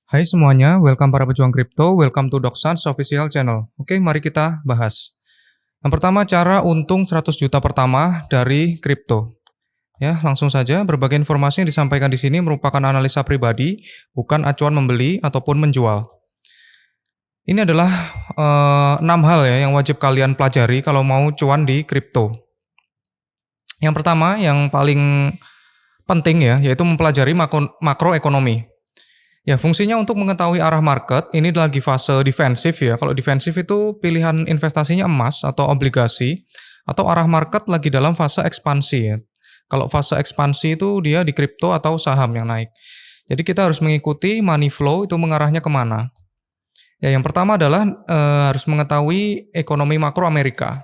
Hai semuanya, welcome para pejuang kripto, welcome to DocSans official channel. Oke, mari kita bahas. Yang pertama, cara untung 100 juta pertama dari kripto. Ya, langsung saja, berbagai informasi yang disampaikan di sini merupakan analisa pribadi, bukan acuan membeli ataupun menjual. Ini adalah 6 hal ya yang wajib kalian pelajari kalau mau cuan di kripto. Yang pertama, yang paling penting ya, yaitu mempelajari makroekonomi. Ya, fungsinya untuk mengetahui arah market, ini lagi fase defensif ya. Kalau defensif itu pilihan investasinya emas atau obligasi, atau arah market lagi dalam fase ekspansi ya. Kalau fase ekspansi itu dia di kripto atau saham yang naik. Jadi kita harus mengikuti money flow itu mengarahnya kemana. Ya, yang pertama adalah harus mengetahui ekonomi makro Amerika.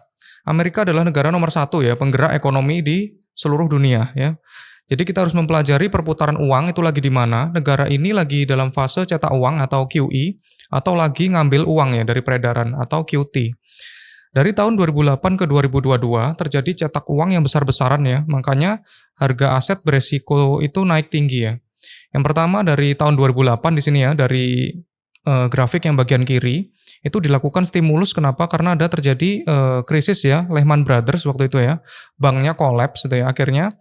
Amerika adalah negara nomor 1 ya, penggerak ekonomi di seluruh dunia ya. Jadi kita harus mempelajari perputaran uang itu lagi di mana, negara ini lagi dalam fase cetak uang atau QE, atau lagi ngambil uang ya dari peredaran atau QT. Dari tahun 2008 ke 2022 terjadi cetak uang yang besar-besaran ya, makanya harga aset beresiko itu naik tinggi ya. Yang pertama dari tahun 2008 di sini ya, dari grafik yang bagian kiri, itu dilakukan stimulus kenapa? Karena ada terjadi krisis ya, Lehman Brothers waktu itu ya, banknya kolaps gitu ya, akhirnya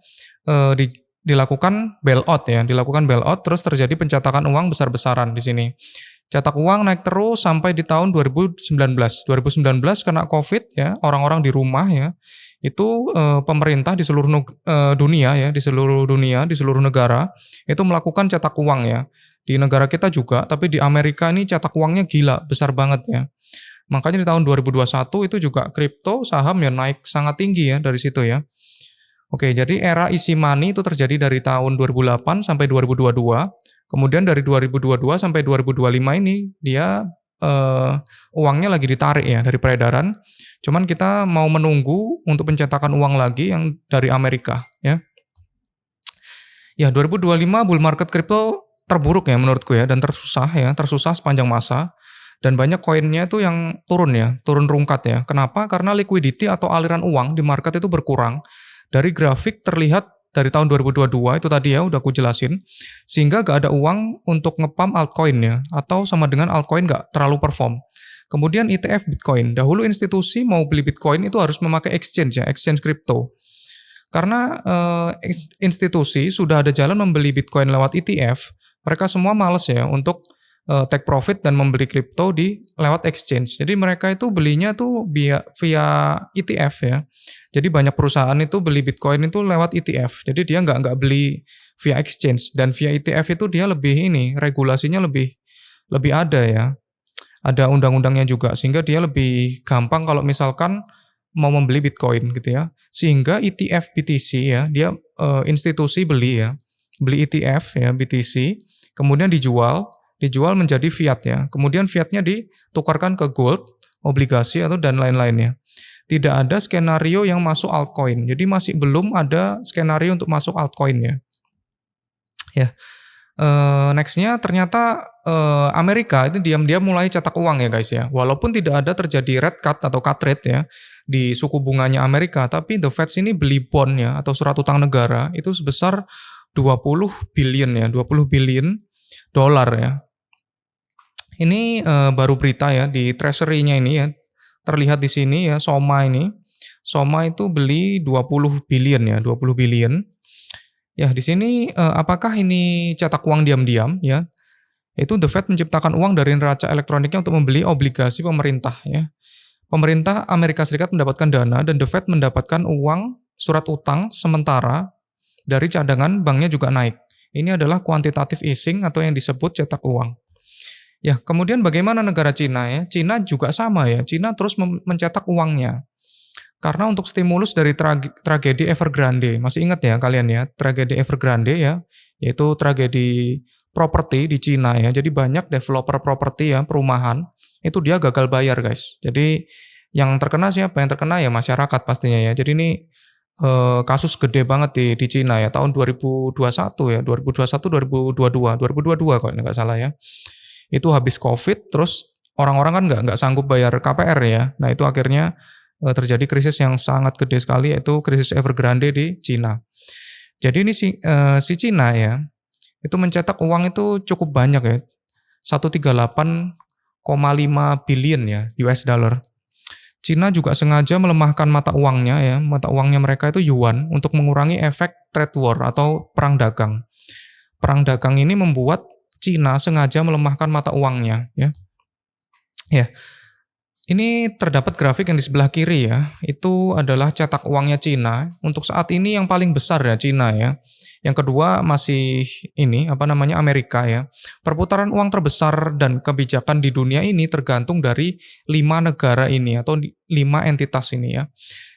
dilakukan bailout ya, dilakukan bailout terus terjadi pencetakan uang besar-besaran di sini. Cetak uang naik terus sampai di tahun 2019. 2019 kena Covid ya, orang-orang di rumah ya. Itu pemerintah di seluruh dunia ya, di seluruh dunia, di seluruh negara itu melakukan cetak uang ya. Di negara kita juga, tapi di Amerika ini cetak uangnya gila, besar banget ya. Makanya di tahun 2021 itu juga kripto, saham ya naik sangat tinggi ya dari situ ya. Oke, jadi era easy money itu terjadi dari tahun 2008 sampai 2022. Kemudian dari 2022 sampai 2025 ini dia uangnya lagi ditarik ya dari peredaran. Cuman kita mau menunggu untuk pencetakan uang lagi yang dari Amerika ya. Ya, 2025 bull market kripto terburuk ya menurutku ya dan tersusah sepanjang masa. Dan banyak koinnya itu yang turun ya, turun rungkat ya. Kenapa? Karena liquidity atau aliran uang di market itu berkurang. Dari grafik terlihat dari tahun 2022 itu tadi ya udah aku jelasin, sehingga gak ada uang untuk ngepump altcoin ya, atau sama dengan altcoin gak terlalu perform. Kemudian ETF Bitcoin, dahulu institusi mau beli Bitcoin itu harus memakai exchange ya, exchange crypto. Karena institusi sudah ada jalan membeli Bitcoin lewat ETF, mereka semua males ya untuk take profit dan membeli kripto di lewat exchange. Jadi mereka itu belinya tuh via ETF ya. Jadi banyak perusahaan itu beli Bitcoin itu lewat ETF. Jadi dia nggak beli via exchange dan via ETF itu dia lebih regulasinya lebih ada ya. Ada undang-undangnya juga sehingga dia lebih gampang kalau misalkan mau membeli Bitcoin gitu ya. Sehingga ETF BTC ya, dia institusi beli ya. Beli ETF ya BTC, kemudian dijual menjadi fiat ya. Kemudian fiatnya ditukarkan ke gold, obligasi atau dan lain-lainnya. Tidak ada skenario yang masuk altcoin. Jadi masih belum ada skenario untuk masuk altcoin ya. Ya. Nextnya ternyata Amerika itu diam-diam mulai cetak uang ya guys ya. Walaupun tidak ada terjadi red cut atau cut rate ya di suku bunganya Amerika, tapi the Fed ini beli bond ya atau surat utang negara itu sebesar 20 billion ya, 20 billion dolar ya. Ini baru berita ya di treasury-nya ini ya. Terlihat di sini ya Soma ini. Soma itu beli 20 billion ya, 20 billion. Ya, di sini apakah ini cetak uang diam-diam ya? Itu The Fed menciptakan uang dari neraca elektroniknya untuk membeli obligasi pemerintah ya. Pemerintah Amerika Serikat mendapatkan dana dan The Fed mendapatkan uang surat utang sementara dari cadangan banknya juga naik. Ini adalah quantitative easing atau yang disebut cetak uang. Ya, kemudian bagaimana negara Cina ya? Cina juga sama ya. Cina terus mencetak uangnya. Karena untuk stimulus dari tragedi Evergrande, masih ingat ya kalian ya, tragedi Evergrande ya, yaitu tragedi properti di Cina ya. Jadi banyak developer properti ya, perumahan, itu dia gagal bayar guys. Jadi yang terkena siapa? Yang terkena ya masyarakat pastinya ya. Jadi ini kasus gede banget di Cina ya, tahun 2021 ya, 2021, 2022, 2022 kalau nggak salah ya. Itu habis COVID, terus orang-orang kan nggak sanggup bayar KPR ya. Nah itu akhirnya terjadi krisis yang sangat gede sekali yaitu krisis Evergrande di Cina. Jadi ini si Cina ya, itu mencetak uang itu cukup banyak ya. 138,5 billion ya US dollar. Cina juga sengaja melemahkan mata uangnya ya, mata uangnya mereka itu yuan untuk mengurangi efek trade war atau perang dagang. Perang dagang ini membuat Cina sengaja melemahkan mata uangnya ya. Ya. Ini terdapat grafik yang di sebelah kiri ya. Itu adalah cetak uangnya Cina. Untuk saat ini yang paling besar ya Cina ya. Yang kedua masih ini Amerika ya. Perputaran uang terbesar dan kebijakan di dunia ini tergantung dari 5 negara ini atau 5 entitas ini ya.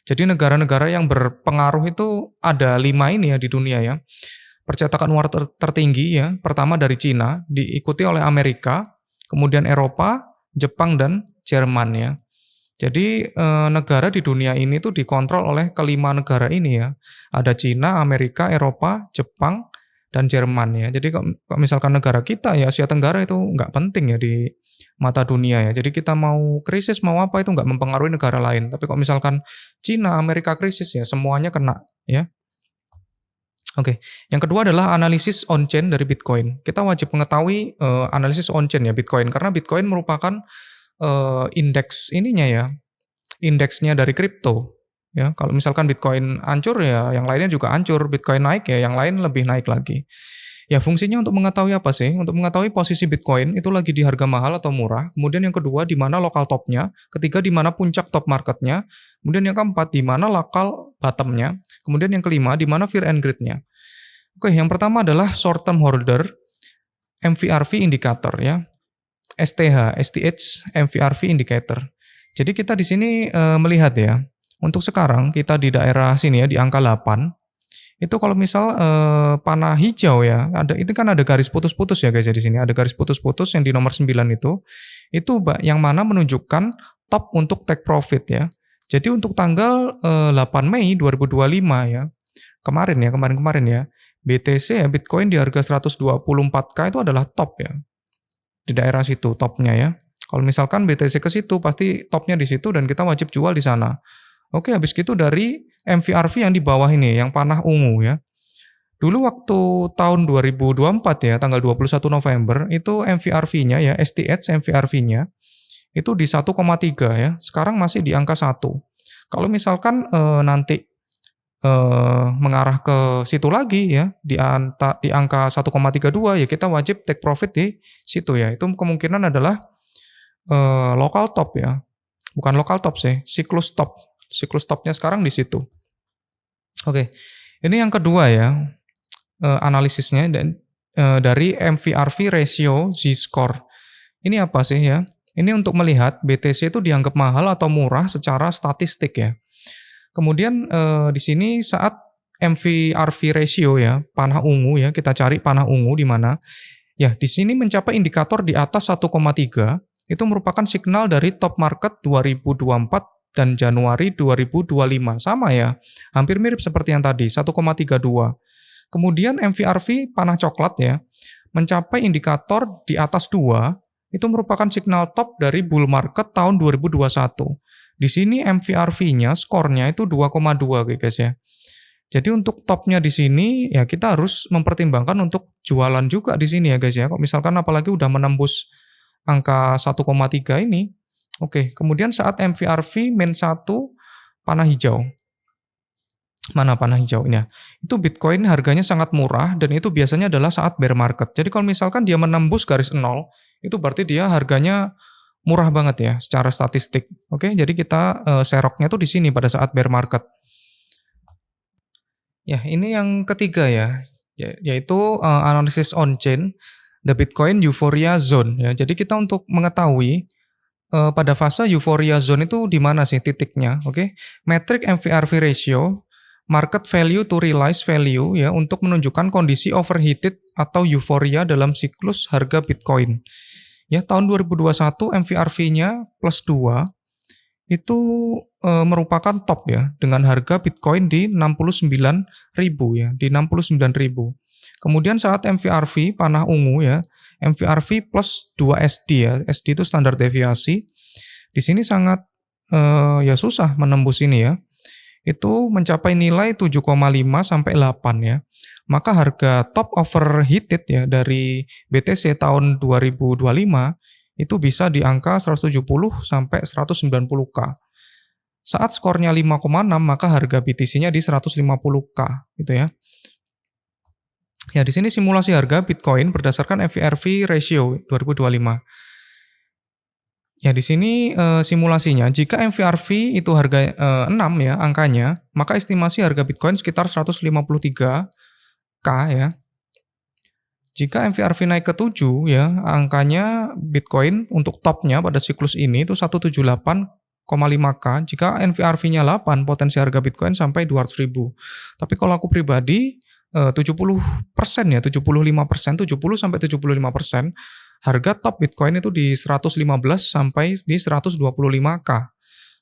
Jadi negara-negara yang berpengaruh itu ada 5 ini ya di dunia ya. Percetakan uang tertinggi ya, pertama dari Cina, diikuti oleh Amerika, kemudian Eropa, Jepang dan Jerman ya. Jadi negara di dunia ini tuh dikontrol oleh kelima negara ini ya. Ada Cina, Amerika, Eropa, Jepang, dan Jerman ya. Jadi kalau misalkan negara kita ya Asia Tenggara itu nggak penting ya di mata dunia ya. Jadi kita mau krisis mau apa itu nggak mempengaruhi negara lain. Tapi kalau misalkan Cina, Amerika krisis ya semuanya kena ya. Oke, yang kedua adalah analisis on-chain dari Bitcoin. Kita wajib mengetahui analisis on-chain ya Bitcoin karena Bitcoin merupakan indeks ininya ya, indeksnya dari kripto. Ya, kalau misalkan Bitcoin hancur ya, yang lainnya juga hancur. Bitcoin naik ya, yang lain lebih naik lagi. Ya, fungsinya untuk mengetahui apa sih? Untuk mengetahui posisi Bitcoin itu lagi di harga mahal atau murah. Kemudian yang kedua, di mana lokal topnya. Ketiga, di mana puncak top marketnya. Kemudian yang keempat, di mana lokal bottomnya. Kemudian yang kelima, di mana fear and greed-nya. Oke, yang pertama adalah short term holder MVRV indicator ya. STH MVRV indicator. Jadi kita di sini melihat ya, untuk sekarang kita di daerah sini ya di angka 8. Itu kalau misal panah hijau ya, itu kan ada garis putus-putus ya guys ya di sini, ada garis putus-putus yang di nomor 9 itu yang mana menunjukkan top untuk take profit ya. Jadi untuk tanggal 8 Mei 2025 ya. Kemarin ya, BTC ya Bitcoin di harga 124K itu adalah top ya. Di daerah situ topnya ya. Kalau misalkan BTC ke situ pasti topnya di situ dan kita wajib jual di sana. Oke, habis gitu dari MVRV yang di bawah ini yang panah ungu ya. Dulu waktu tahun 2024 ya, tanggal 21 November itu MVRV-nya ya, STH MVRV-nya itu di 1,3 ya. Sekarang masih di angka 1. Kalau misalkan nanti mengarah ke situ lagi ya di angka 1,32 ya kita wajib take profit di situ ya. Itu kemungkinan adalah local top ya. Bukan local top sih, siklus top. Siklus topnya sekarang di situ. Oke. Ini yang kedua ya. Analisisnya dan dari MVRV ratio Z-score. Ini apa sih ya? Ini untuk melihat BTC itu dianggap mahal atau murah secara statistik ya. Kemudian di sini saat MVRV ratio ya, panah ungu ya, kita cari panah ungu di mana. Ya, di sini mencapai indikator di atas 1,3, itu merupakan signal dari top market 2024 dan Januari 2025. Sama ya, hampir mirip seperti yang tadi, 1,32. Kemudian MVRV panah coklat ya, mencapai indikator di atas 2, itu merupakan signal top dari bull market tahun 2021. Di sini MVRV-nya, skornya itu 2,2 guys ya. Jadi untuk topnya di sini ya kita harus mempertimbangkan untuk jualan juga di sini ya guys ya. Kok misalkan apalagi udah menembus angka 1,3 ini. Oke, kemudian saat MVRV min 1 panah hijau. Mana panah hijau ini ya? Itu Bitcoin harganya sangat murah dan itu biasanya adalah saat bear market. Jadi kalau misalkan dia menembus garis 0, itu berarti dia harganya murah banget ya secara statistik. Oke, jadi kita seroknya tuh di sini pada saat bear market. Ya, ini yang ketiga ya, yaitu analisis on-chain, the Bitcoin Euphoria Zone. Ya, jadi kita untuk mengetahui pada fase Euphoria Zone itu di mana sih titiknya, oke? Metrik MVRV ratio, market value to realized value ya untuk menunjukkan kondisi overheated atau euforia dalam siklus harga Bitcoin. Ya, tahun 2021 MVRV-nya plus 2 itu merupakan top ya dengan harga Bitcoin di 69.000 ya, di 69.000. Kemudian saat MVRV panah ungu ya, MVRV plus 2 SD ya. SD itu standar deviasi. Di sini sangat ya susah menembus ini ya. itu mencapai nilai 7,5 sampai 8 ya. Maka harga top overheated ya dari BTC tahun 2025 itu bisa di angka 170 sampai 190K. Saat skornya 5,6 maka harga BTC-nya di 150K gitu ya. Ya, di sini simulasi harga Bitcoin berdasarkan FVRV ratio 2025. Ya, di sini simulasinya jika MVRV itu harga 6 ya angkanya, maka estimasi harga Bitcoin sekitar 153K ya. Jika MVRV naik ke 7 ya, angkanya Bitcoin untuk topnya pada siklus ini itu 178,5K. Jika MVRV-nya 8, potensi harga Bitcoin sampai 200.000. Tapi kalau aku pribadi 70% ya, 75%, 70 sampai 75%, harga top Bitcoin itu di 115 sampai di 125K.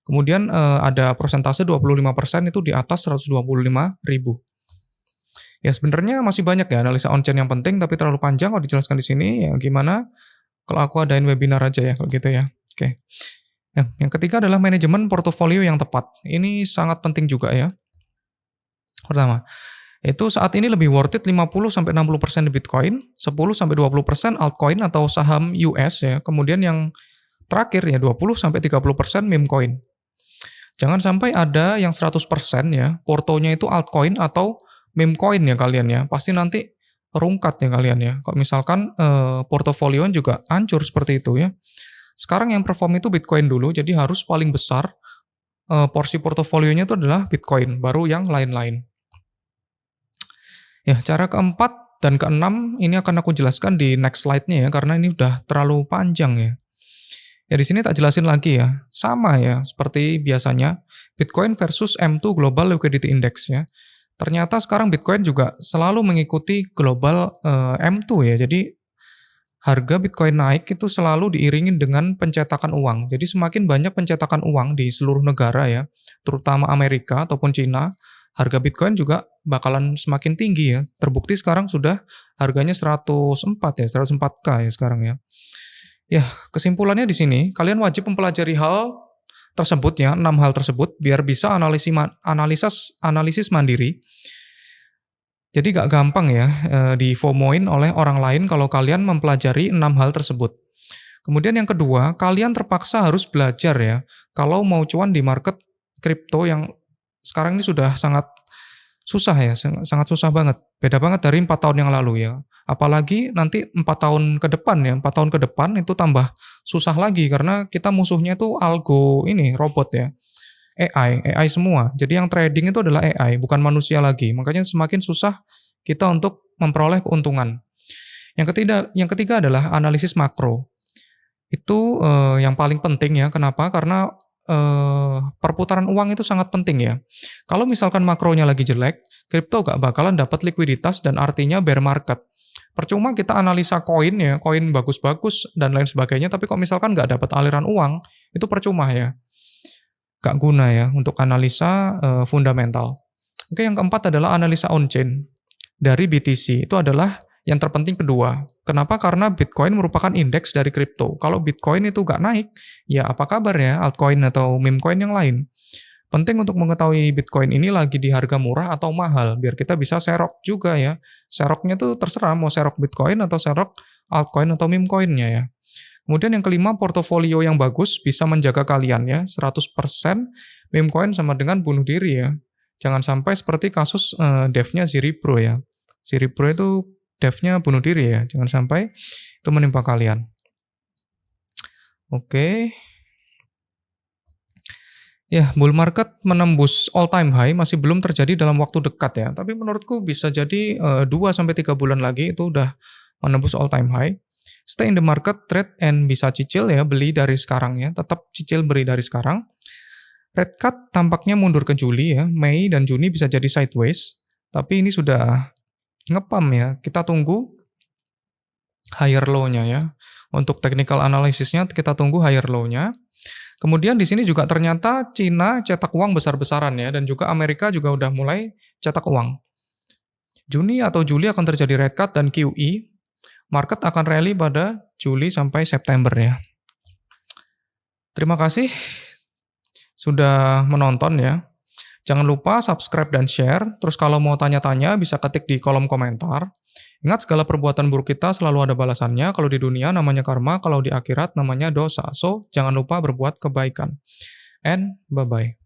Kemudian ada persentase 25% itu di atas 125.000. Ya sebenarnya masih banyak ya analisa on-chain yang penting, tapi terlalu panjang kalau dijelaskan di sini. Ya gimana kalau aku adain webinar aja ya kalau gitu ya. Oke. Ya, yang ketiga adalah manajemen portofolio yang tepat. Ini sangat penting juga ya. Pertama, itu saat ini lebih worth it 50-60% di Bitcoin, 10-20% altcoin atau saham US ya. Kemudian yang terakhir ya 20-30% meme coin. Jangan sampai ada yang 100% ya, portonya itu altcoin atau meme coin ya kalian ya. Pasti nanti rungkat ya kalian ya. Kalau misalkan portofolio juga hancur seperti itu ya. Sekarang yang perform itu Bitcoin dulu, jadi harus paling besar porsi portofolionya itu adalah Bitcoin, baru yang lain-lain. Ya, cara keempat dan keenam ini akan aku jelaskan di next slide-nya ya, karena ini udah terlalu panjang ya. Ya di sini tak jelasin lagi ya, sama ya seperti biasanya Bitcoin versus M2 Global Liquidity Index ya. Ternyata sekarang Bitcoin juga selalu mengikuti global M2 ya, jadi harga Bitcoin naik itu selalu diiringin dengan pencetakan uang. Jadi semakin banyak pencetakan uang di seluruh negara ya, terutama Amerika ataupun Cina, harga Bitcoin juga bakalan semakin tinggi ya. Terbukti sekarang sudah harganya 104 ya, 104K ya sekarang ya. Ya, kesimpulannya di sini, kalian wajib mempelajari hal tersebut ya, 6 hal tersebut biar bisa analisis mandiri. Jadi gak gampang ya di FOMO-in oleh orang lain kalau kalian mempelajari 6 hal tersebut. Kemudian yang kedua, kalian terpaksa harus belajar ya, kalau mau cuan di market kripto yang sekarang ini sudah sangat susah ya, sangat susah banget. Beda banget dari 4 tahun yang lalu ya. Apalagi nanti 4 tahun ke depan ya, 4 tahun ke depan itu tambah susah lagi karena kita musuhnya itu algo ini, robot ya. AI semua. Jadi yang trading itu adalah AI, bukan manusia lagi. Makanya semakin susah kita untuk memperoleh keuntungan. Yang ketiga adalah analisis makro. Itu yang paling penting ya. Kenapa? Karena perputaran uang itu sangat penting ya. Kalau misalkan makronya lagi jelek, kripto gak bakalan dapat likuiditas dan artinya bear market. Percuma kita analisa koin ya, koin bagus-bagus dan lain sebagainya, tapi kok misalkan gak dapat aliran uang, itu percuma ya. Gak guna ya untuk analisa fundamental. Oke, yang keempat adalah analisa on-chain dari BTC. Itu adalah yang terpenting kedua. Kenapa? Karena Bitcoin merupakan indeks dari kripto. Kalau Bitcoin itu gak naik, ya apa kabar ya altcoin atau meme coin yang lain. Penting untuk mengetahui Bitcoin ini lagi di harga murah atau mahal, biar kita bisa serok juga ya. Seroknya tuh terserah mau serok Bitcoin atau serok altcoin atau meme coinnya ya. Kemudian yang kelima, portofolio yang bagus bisa menjaga kalian ya, 100% meme coin sama dengan bunuh diri ya. Jangan sampai seperti kasus dev-nya Ziribro ya. Ziribro itu dev-nya bunuh diri ya, jangan sampai itu menimpa kalian. Oke. Ya, bull market menembus all time high masih belum terjadi dalam waktu dekat ya. Tapi menurutku bisa jadi 2-3 bulan lagi itu udah menembus all time high. Stay in the market, trade, and bisa cicil ya, beli dari sekarang ya. Tetap cicil beli dari sekarang. Red cut tampaknya mundur ke Juli ya. Mei dan Juni bisa jadi sideways. Tapi ini sudah ngepam ya. Kita tunggu higher low-nya ya. Untuk technical analysisnya kita tunggu higher low-nya. Kemudian di sini juga ternyata Cina cetak uang besar-besaran ya. Dan juga Amerika juga udah mulai cetak uang. Juni atau Juli akan terjadi red cut dan QE. Market akan rally pada Juli sampai September ya. Terima kasih sudah menonton ya. Jangan lupa subscribe dan share. Terus kalau mau tanya-tanya bisa ketik di kolom komentar. Ingat segala perbuatan buruk kita selalu ada balasannya. Kalau di dunia namanya karma, kalau di akhirat namanya dosa. So, jangan lupa berbuat kebaikan. And bye-bye.